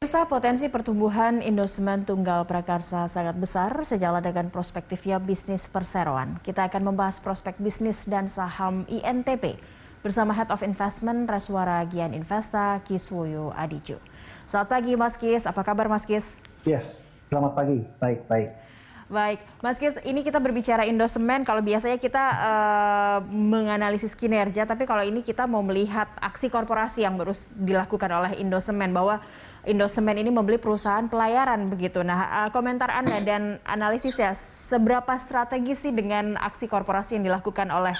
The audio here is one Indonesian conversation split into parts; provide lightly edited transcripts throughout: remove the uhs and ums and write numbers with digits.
Pemirsa, potensi pertumbuhan Indosemen Tunggal Prakarsa sangat besar sejalan dengan prospektifnya bisnis perseroan. Kita akan membahas prospek bisnis dan saham INTP bersama Head of Investment Reswara Gian Investa, Kiswoyo Adiju. Selamat pagi Mas Kis, apa kabar Mas Kis? Yes, selamat pagi, baik. Baik, Mas Kis, ini kita berbicara Indosemen. Kalau biasanya kita menganalisis kinerja, tapi kalau ini kita mau melihat aksi korporasi yang baru dilakukan oleh Indosemen, bahwa Indosemen ini membeli perusahaan pelayaran begitu. Nah, komentar Anda dan analisisnya, seberapa strategis sih dengan aksi korporasi yang dilakukan oleh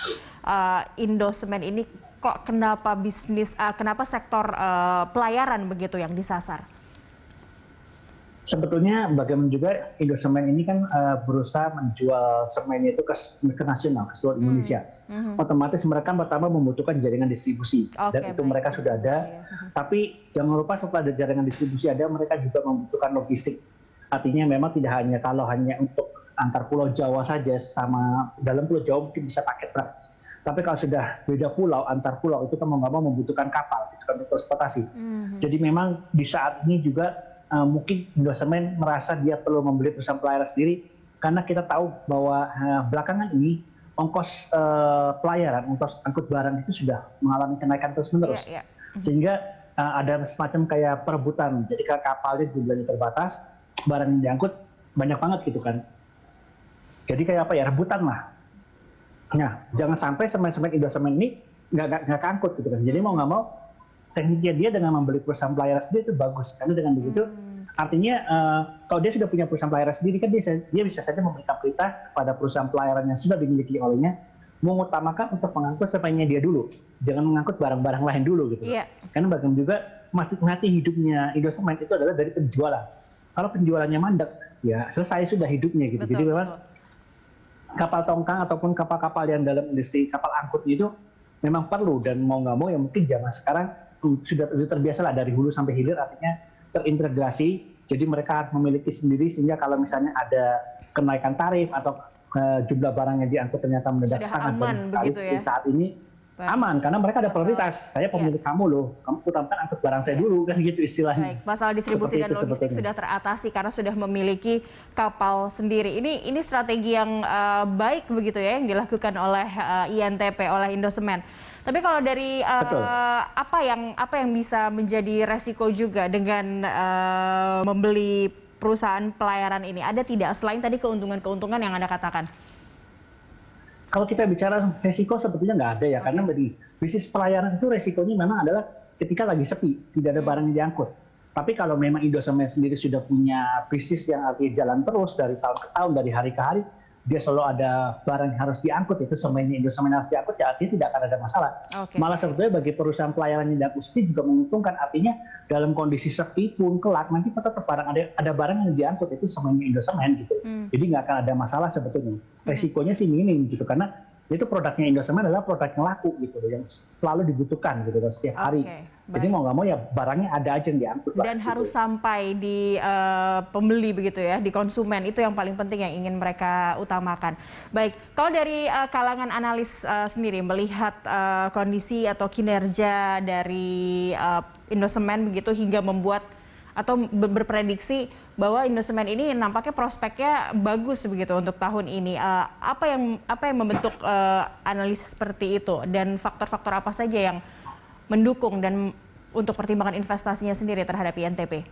Indosemen ini? Kok kenapa sektor pelayaran begitu yang disasar? Sebetulnya bagaimana juga Indosemen ini kan berusaha menjual semennya itu ke nasional, ke seluruh Indonesia. Otomatis mereka pertama membutuhkan jaringan distribusi, dan itu mereka sudah ada. Tapi jangan lupa setelah ada jaringan distribusi ada, mereka juga membutuhkan logistik. Artinya memang tidak hanya untuk antar pulau Jawa saja, sama dalam pulau Jawa mungkin bisa pakai truk. Tapi kalau sudah beda pulau, antar pulau, itu kan mau nggak mau membutuhkan kapal, itu kan transportasi. Jadi memang di saat ini juga mungkin Indosemen merasa dia perlu membeli perusahaan pelayaran sendiri, karena kita tahu bahwa belakangan ini ongkos pelayaran, ongkos angkut barang itu sudah mengalami kenaikan terus-menerus. Sehingga ada semacam kayak perebutan, jadi kapalnya jumlahnya terbatas, barang yang diangkut banyak banget gitu kan. Jadi kayak apa ya, rebutan lah. Nah, jangan sampai semen-semen Indosemen ini nggak keangkut gitu kan. Jadi mau nggak mau, tekniknya dia dengan membeli perusahaan pelayaran sendiri itu bagus, karena dengan begitu artinya kalau dia sudah punya perusahaan pelayaran sendiri kan dia bisa saja memberikan perintah pada perusahaan pelayaran yang sudah dimiliki olehnya mengutamakan untuk mengangkut semennya dia dulu, jangan mengangkut barang-barang lain dulu gitu. Karena bagaimana juga mati hidupnya Indosemen itu adalah dari penjualan. Kalau penjualannya mandek, ya selesai sudah hidupnya gitu. Jadi memang kapal tongkang ataupun kapal-kapal yang dalam industri kapal angkut itu memang perlu, dan mau nggak mau ya mungkin zaman sekarang sudah terbiasa lah dari hulu sampai hilir, artinya terintegrasi. Jadi mereka memiliki sendiri, sehingga kalau misalnya ada kenaikan tarif atau jumlah barang yang diangkut ternyata mendadak sangat banyak sekali seperti saat ini, aman karena mereka ada prioritas. Saya pemilik kamu loh, kamu utamakan angkut barang saya dulu, kan gitu istilahnya. Baik, masalah distribusi dan logistik sudah teratasi karena sudah memiliki kapal sendiri. Ini strategi yang baik begitu ya yang dilakukan oleh INTP, oleh Indosemen. Tapi kalau dari apa yang bisa menjadi resiko juga dengan membeli perusahaan pelayaran ini, ada tidak selain tadi keuntungan-keuntungan yang Anda katakan? Kalau kita bicara resiko sebetulnya nggak ada ya, karena dari bisnis pelayaran itu resikonya memang adalah ketika lagi sepi, tidak ada barang yang diangkut. Tapi kalau memang Indosemen sendiri sudah punya bisnis yang artinya jalan terus dari tahun ke tahun, dari hari ke hari, dia selalu ada barang yang harus diangkut, itu semennya Indosemen harus diangkut, ya artinya tidak akan ada masalah. Malah sebetulnya bagi perusahaan pelayaran yang diangkut juga menguntungkan, artinya dalam kondisi sepi pun kelak nanti tetap ada barang yang diangkut, itu semennya Indosemen gitu. Jadi nggak akan ada masalah sebetulnya. Resikonya sih minim gitu, karena itu produknya Indosemen adalah produk yang laku gitu, yang selalu dibutuhkan gitu setiap hari. Jadi mau nggak mau ya barangnya ada aja yang diangkut. Dan harus sampai di pembeli begitu ya, di konsumen, itu yang paling penting yang ingin mereka utamakan. Baik, kalau dari kalangan analis sendiri melihat kondisi atau kinerja dari Indosemen begitu hingga membuat atau berprediksi bahwa Indosemen ini nampaknya prospeknya bagus begitu untuk tahun ini. Apa yang membentuk analisis seperti itu, dan faktor-faktor apa saja yang mendukung dan untuk pertimbangan investasinya sendiri terhadap INTP?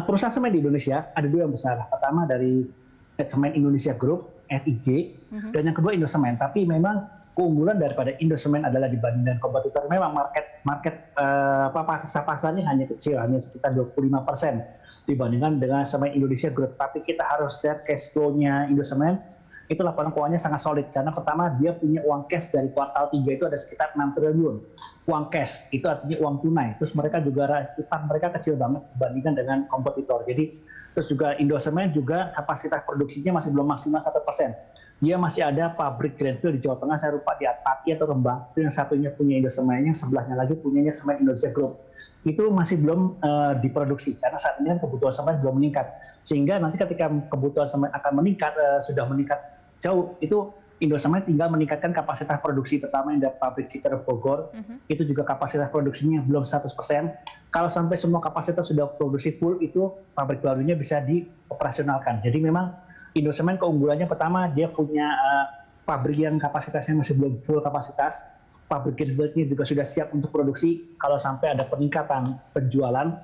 Perusahaan semen di Indonesia ada dua yang besar. Pertama dari Semen Indonesia Group (SIG), dan yang kedua Indosemen. Tapi memang keunggulan daripada Indosemen adalah dibandingkan kompetitor, memang pasarnya hanya kecil, hanya sekitar 25% dibandingkan dengan Semen Indonesia Group. Tapi kita harus lihat cash flow-nya Indosemen, itu laporan keuangannya sangat solid, karena pertama dia punya uang cash dari kuartal 3 itu ada sekitar 6 triliun uang cash, itu artinya uang tunai. Terus mereka juga utang mereka kecil banget dibandingkan dengan kompetitor. Jadi terus juga Indosemen juga kapasitas produksinya masih belum maksimal 1%. Dia masih ada pabrik greenfield di Jawa Tengah, saya lupa di Pati atau Rembang, itu yang satunya punya Indosemen, yang sebelahnya lagi punyanya Semen Indonesia Group. Itu masih belum diproduksi, karena saat ini kebutuhan semen belum meningkat. Sehingga nanti ketika kebutuhan semen akan meningkat, sudah meningkat jauh, itu Indosemen tinggal meningkatkan kapasitas produksi, pertama yang dari pabrik Citer Bogor, itu juga kapasitas produksinya belum 100%. Kalau sampai semua kapasitas sudah produksi full, itu pabrik barunya bisa dioperasionalkan. Jadi memang Indosemen keunggulannya pertama, dia punya pabrik yang kapasitasnya masih belum full kapasitas, pabrik greenfieldnya juga sudah siap untuk produksi kalau sampai ada peningkatan penjualan,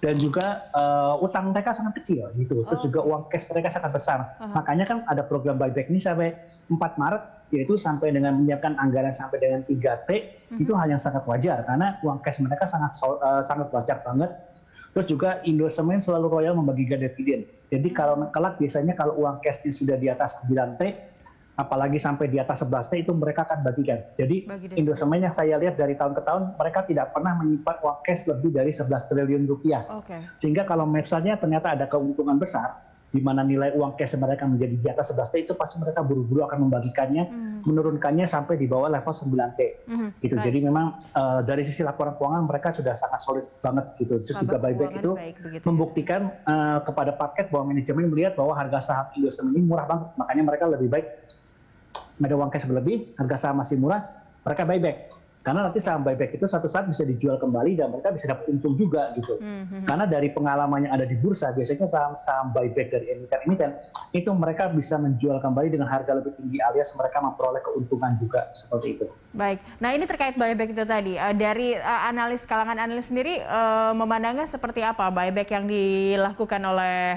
dan juga utang mereka sangat kecil gitu. Terus juga uang cash mereka sangat besar. Makanya kan ada program buyback ini sampai 4 Maret, yaitu sampai dengan menyiapkan anggaran sampai dengan 3T, itu hal yang sangat wajar karena uang cash mereka sangat wajar banget. Terus juga Indosemen selalu royal membagikan dividen. Jadi kalau kelak biasanya kalau uang cashnya sudah di atas 9T, apalagi sampai di atas 11T, itu mereka akan bagikan. Jadi Indosemen yang saya lihat dari tahun ke tahun, mereka tidak pernah menyimpan uang cash lebih dari 11 triliun rupiah. Sehingga kalau misalnya ternyata ada keuntungan besar, di mana nilai uang cash mereka menjadi di atas 11T, itu pasti mereka buru-buru akan membagikannya, menurunkannya sampai di bawah level 9T. Gitu. Jadi memang dari sisi laporan keuangan mereka sudah sangat solid banget gitu. Terus juga buyback itu membuktikan kepada paket bahwa manajemen melihat bahwa harga saham Indosemen ini murah banget, makanya mereka lebih baik ada uang cash berlebih, harga saham masih murah, mereka buyback. Karena nanti saham buyback itu suatu saat bisa dijual kembali dan mereka bisa dapat untung juga gitu. Karena dari pengalaman yang ada di bursa, biasanya saham buyback dari emiten-emiten, itu mereka bisa menjual kembali dengan harga lebih tinggi alias mereka memperoleh keuntungan juga seperti itu. Baik, nah ini terkait buyback itu tadi. Dari kalangan analis sendiri memandangnya seperti apa buyback yang dilakukan oleh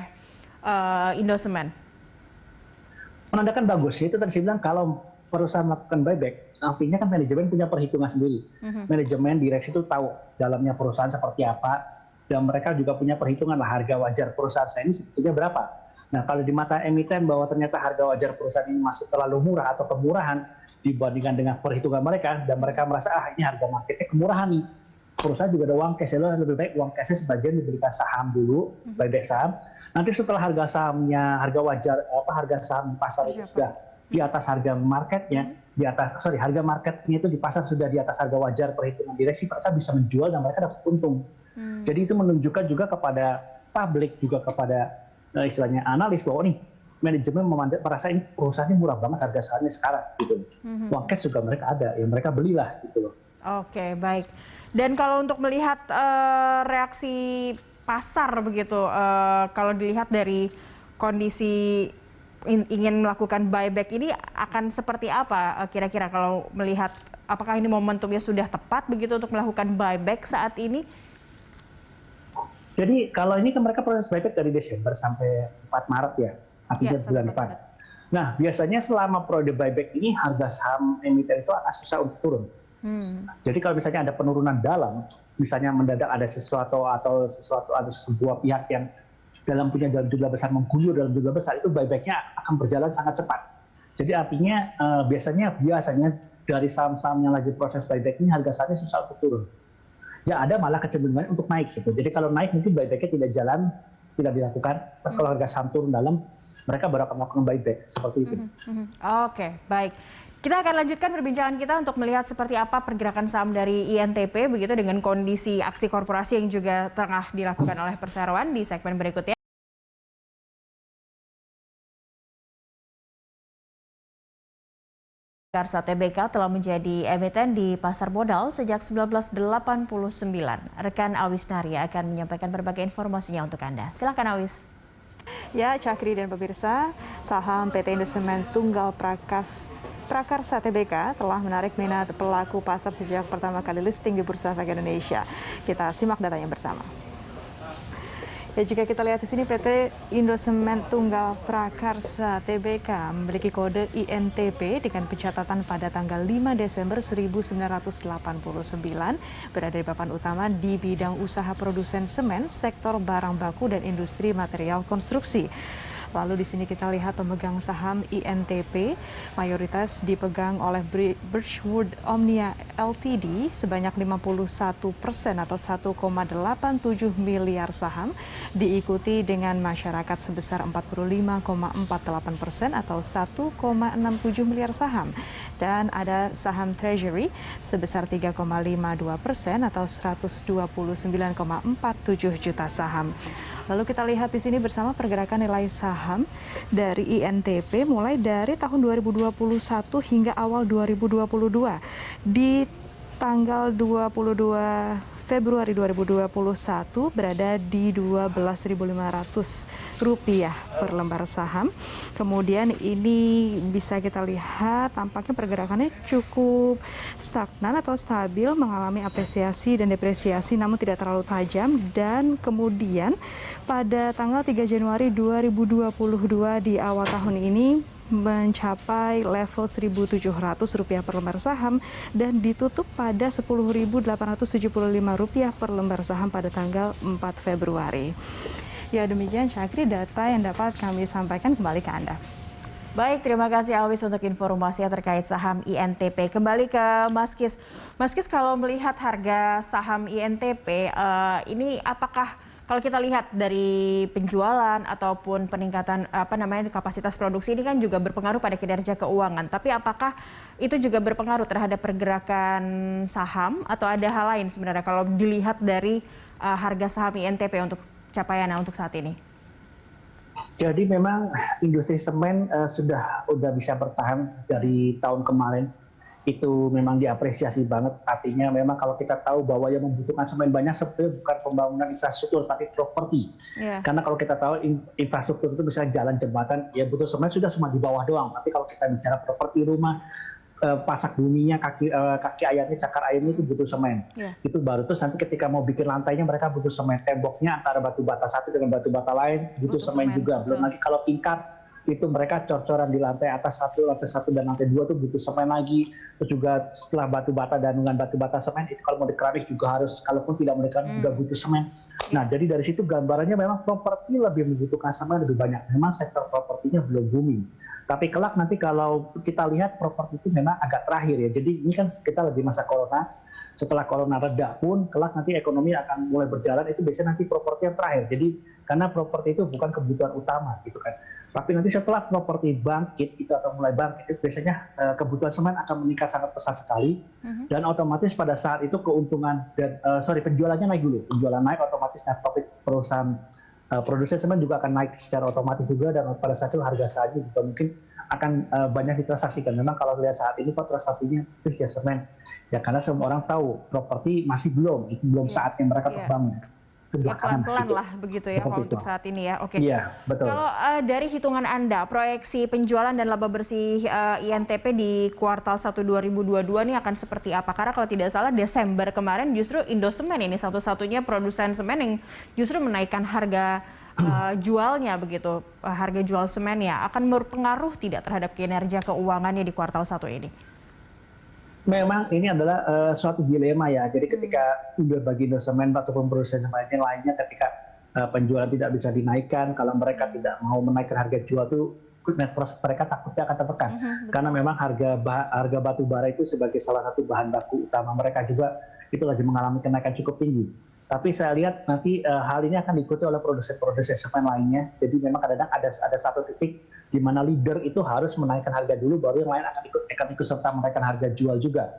Indosemen? Menandakan bagus, itu tadi saya bilang kalau perusahaan melakukan buyback, artinya kan manajemen punya perhitungan sendiri. Manajemen direksi itu tahu dalamnya perusahaan seperti apa, dan mereka juga punya perhitungan lah harga wajar perusahaan saya ini sebetulnya berapa. Nah kalau di mata emiten bahwa ternyata harga wajar perusahaan ini masih terlalu murah atau kemurahan dibandingkan dengan perhitungan mereka, dan mereka merasa ini harga marketnya kemurahan nih. Perusahaan juga ada uang cash, lebih baik uang cashnya sebagian diberikan saham dulu, buyback saham. Nanti setelah harga sahamnya, harga saham pasar itu sudah di atas harga marketnya, harga marketnya itu di pasar sudah di atas harga wajar perhitungan direksi, mereka bisa menjual dan mereka dapat untung. Jadi itu menunjukkan juga kepada publik, juga kepada istilahnya analis bahwa nih manajemen merasa ini perusahaan ini murah banget harga sahamnya sekarang gitu. Uang cash juga mereka ada, ya mereka belilah gitu loh. Oke, baik. Dan kalau untuk melihat reaksi pasar begitu, kalau dilihat dari kondisi ingin melakukan buyback ini akan seperti apa kira-kira kalau melihat apakah ini momentumnya sudah tepat begitu untuk melakukan buyback saat ini? Jadi kalau ini kan mereka proses buyback dari Desember sampai 4 Maret ya, artinya bulan depan. Nah biasanya selama periode buyback ini harga saham emiten itu akan susah untuk turun. Jadi kalau misalnya ada penurunan dalam, misalnya mendadak ada sesuatu ada sebuah pihak yang dalam jumlah besar mengguyur dalam jumlah besar, itu buybacknya akan berjalan sangat cepat. Jadi artinya biasanya dari saham-saham yang lagi proses buyback ini harga sahamnya susah untuk turun. Ya ada malah kecenderungan untuk naik gitu. Jadi kalau naik mungkin buybacknya tidak dilakukan. Kalau harga saham turun dalam, mereka baru akan melakukan buyback seperti itu. Oke, baik. Kita akan lanjutkan perbincangan kita untuk melihat seperti apa pergerakan saham dari INTP begitu dengan kondisi aksi korporasi yang juga tengah dilakukan oleh perseroan di segmen berikutnya. Prakarsa TBK telah menjadi emiten di pasar modal sejak 1989. Rekan Awis Narya akan menyampaikan berbagai informasinya untuk Anda. Silakan Awis. Ya, Cakri dan pemirsa, saham PT Indosemen Tunggal Prakarsa TBK telah menarik minat pelaku pasar sejak pertama kali listing di Bursa Efek Indonesia. Kita simak datanya bersama. Ya, jika kita lihat di sini PT Indosemen Tunggal Prakarsa TBK memiliki kode INTP dengan pencatatan pada tanggal 5 Desember 1989, berada di papan utama di bidang usaha produsen semen, sektor barang baku dan industri material konstruksi. Lalu di sini kita lihat pemegang saham INTP mayoritas dipegang oleh Birchwood Omnia Ltd sebanyak 51% atau 1,87 miliar saham, diikuti dengan masyarakat sebesar 45,48% atau 1,67 miliar saham, dan ada saham Treasury sebesar 3,52% atau 129,47 juta saham. Lalu kita lihat di sini bersama pergerakan nilai saham dari INTP mulai dari tahun 2021 hingga awal 2022. Di tanggal 22 Februari 2021 berada di Rp12.500 per lembar saham. Kemudian ini bisa kita lihat tampaknya pergerakannya cukup stagnan atau stabil, mengalami apresiasi dan depresiasi namun tidak terlalu tajam. Dan kemudian pada tanggal 3 Januari 2022 di awal tahun ini mencapai level Rp1.700 per lembar saham dan ditutup pada Rp10.875 per lembar saham pada tanggal 4 Februari. Ya, demikian Chakri data yang dapat kami sampaikan, kembali ke Anda. Baik, terima kasih Alwis untuk informasi terkait saham INTP. Kembali ke Mas Kis. Mas Kis, kalau melihat harga saham INTP, ini apakah kalau kita lihat dari penjualan ataupun peningkatan kapasitas produksi ini kan juga berpengaruh pada kinerja keuangan. Tapi apakah itu juga berpengaruh terhadap pergerakan saham atau ada hal lain sebenarnya kalau dilihat dari harga saham INTP untuk capaiannya untuk saat ini? Jadi memang industri semen sudah bisa bertahan dari tahun kemarin. Itu memang diapresiasi banget. Artinya memang kalau kita tahu bahwa yang membutuhkan semen banyak sebetulnya bukan pembangunan infrastruktur tapi properti. Karena kalau kita tahu infrastruktur itu misalnya jalan, jembatan, ya butuh semen sudah semua di bawah doang. Tapi kalau kita bicara properti rumah, pasak buminya, kaki ayamnya, cakar ayamnya itu butuh semen. Itu baru. Terus nanti ketika mau bikin lantainya mereka butuh semen. Temboknya antara batu bata satu dengan batu bata lain butuh semen juga. Belum lagi kalau tingkat itu mereka cor-coran di lantai atas lantai satu dan lantai 2 tuh butuh semen lagi. Terus juga setelah batu bata dan dengan batu bata semen itu kalau mau di keramik juga harus, kalaupun tidak mau di keramik juga butuh semen. Nah, jadi dari situ gambarannya memang properti lebih membutuhkan semen lebih banyak. Memang sektor propertinya belum booming. Tapi kelak nanti kalau kita lihat properti itu memang agak terakhir ya. Jadi ini kan kita lagi masa corona. Setelah corona reda pun kelak nanti ekonomi akan mulai berjalan, itu biasanya nanti properti yang terakhir. Jadi karena properti itu bukan kebutuhan utama gitu kan. Tapi nanti setelah properti bangkit itu atau mulai bangkit itu biasanya kebutuhan semen akan meningkat sangat pesat sekali. Dan otomatis pada saat itu keuntungan dan penjualannya naik dulu. Penjualan naik otomatis net profit perusahaan produsen semen juga akan naik secara otomatis juga, dan pada saat itu harga sahamnya juga mungkin akan banyak ditransaksikan. Memang kalau lihat saat ini kok transaksinya itu ya semen. Ya karena semua orang tahu properti masih belum saatnya mereka terbangun. Ya pelan-pelan lah begitu ya kalau untuk saat ini ya. Oke. Iya, betul. Kalau dari hitungan Anda, proyeksi penjualan dan laba bersih INTP di kuartal 1 2022 ini akan seperti apa? Karena kalau tidak salah Desember kemarin justru Indosemen ini satu-satunya produsen semen yang justru menaikkan harga jualnya begitu. Harga jual semennya akan berpengaruh tidak terhadap kinerja keuangannya di kuartal 1 ini? Memang ini adalah suatu dilema ya. Jadi ketika bagi Indosemen ataupun produsen semen lainnya, ketika penjualan tidak bisa dinaikkan, kalau mereka tidak mau menaikkan harga jual itu net profit mereka takutnya akan tertekan. Karena memang harga batu bara itu sebagai salah satu bahan baku utama mereka juga itu lagi mengalami kenaikan cukup tinggi. Tapi saya lihat nanti hal ini akan diikuti oleh produsen-produsen semen lainnya. Jadi memang kadang-kadang ada satu titik di mana leader itu harus menaikkan harga dulu, baru yang lain akan ikut serta menaikkan harga jual juga.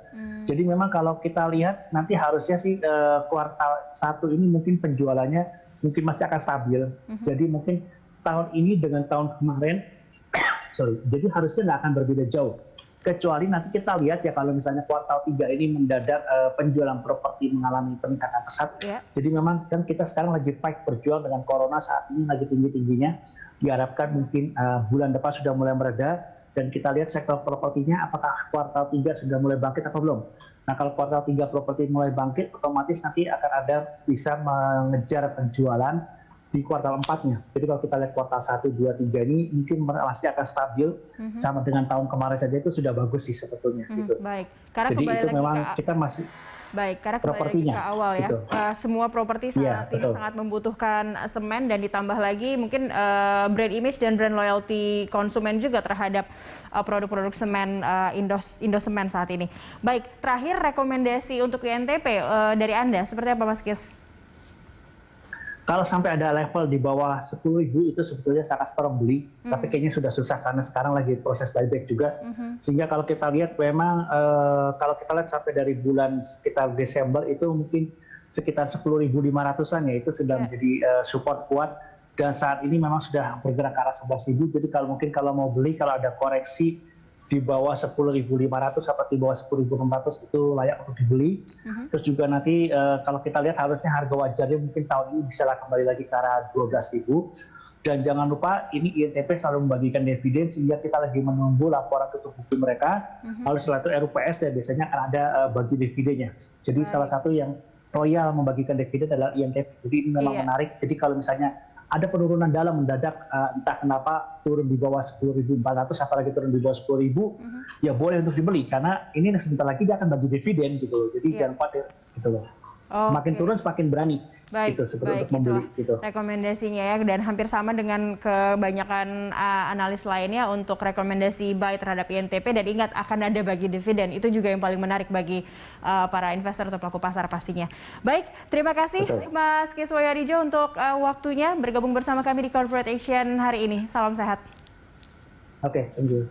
Jadi memang kalau kita lihat nanti harusnya sih kuartal 1 ini mungkin penjualannya mungkin masih akan stabil. Jadi mungkin tahun ini dengan tahun kemarin, jadi harusnya nggak akan berbeda jauh. Kecuali nanti kita lihat ya kalau misalnya kuartal 3 ini mendadak penjualan properti mengalami peningkatan pesat. Jadi memang kan kita sekarang lagi fight berjuang dengan corona saat ini lagi tinggi-tingginya. Diharapkan mungkin bulan depan sudah mulai mereda, dan kita lihat sektor propertinya apakah kuartal 3 sudah mulai bangkit atau belum. Nah kalau kuartal 3 properti mulai bangkit, otomatis nanti akan ada bisa mengejar penjualan di kuartal 4-nya. Jadi kalau kita lihat kuartal 1, 2, 3 ini mungkin masih akan stabil sama dengan tahun kemarin saja, itu sudah bagus sih sebetulnya. Gitu. Baik, karena jadi kembali itu lagi memang kita masih karena kembali lagi ke awal ya, gitu. Semua properti saat ini sangat membutuhkan semen, dan ditambah lagi mungkin brand image dan brand loyalty konsumen juga terhadap produk-produk semen Indosemen saat ini. Baik, terakhir rekomendasi untuk INTP dari Anda seperti apa Mas Kis? Kalau sampai ada level di bawah 10.000 itu sebetulnya sangat strong beli, tapi kayaknya sudah susah karena sekarang lagi proses buyback juga. Sehingga kalau kita lihat memang kalau kita lihat sampai dari bulan sekitar Desember itu mungkin sekitar 10.500-an ya, itu sudah menjadi support kuat, dan saat ini memang sudah bergerak ke arah 11.000. Jadi kalau mau beli, kalau ada koreksi di bawah 10.500 atau di bawah 10.600 itu layak untuk dibeli. Terus juga nanti kalau kita lihat harusnya harga wajarnya mungkin tahun ini bisa kembali lagi ke arah 12.000. Dan jangan lupa ini INTP selalu membagikan dividen, sehingga kita lagi menunggu laporan tutup buku mereka. Lalu setelah itu RUPS dan biasanya akan ada bagi dividennya. Jadi salah satu yang royal membagikan dividen adalah INTP. Jadi ini memang menarik. Jadi kalau misalnya ada penurunan dalam mendadak, entah kenapa turun di bawah 10.400, apalagi turun di bawah 10.000, ya boleh untuk dibeli karena ini sebentar lagi dia akan bagi dividen gitu. Jadi jangan khawatir gitu loh. Semakin turun semakin berani. Baik, gitu, baik, untuk membeli gitu. Rekomendasinya ya, dan hampir sama dengan kebanyakan analis lainnya untuk rekomendasi buy terhadap INTP, dan ingat akan ada bagi dividen, itu juga yang paling menarik bagi para investor atau pelaku pasar pastinya. Baik, terima kasih Mas Kiswoyo Hadijo untuk waktunya bergabung bersama kami di Corporate Action hari ini. Salam sehat. Oke, thank you.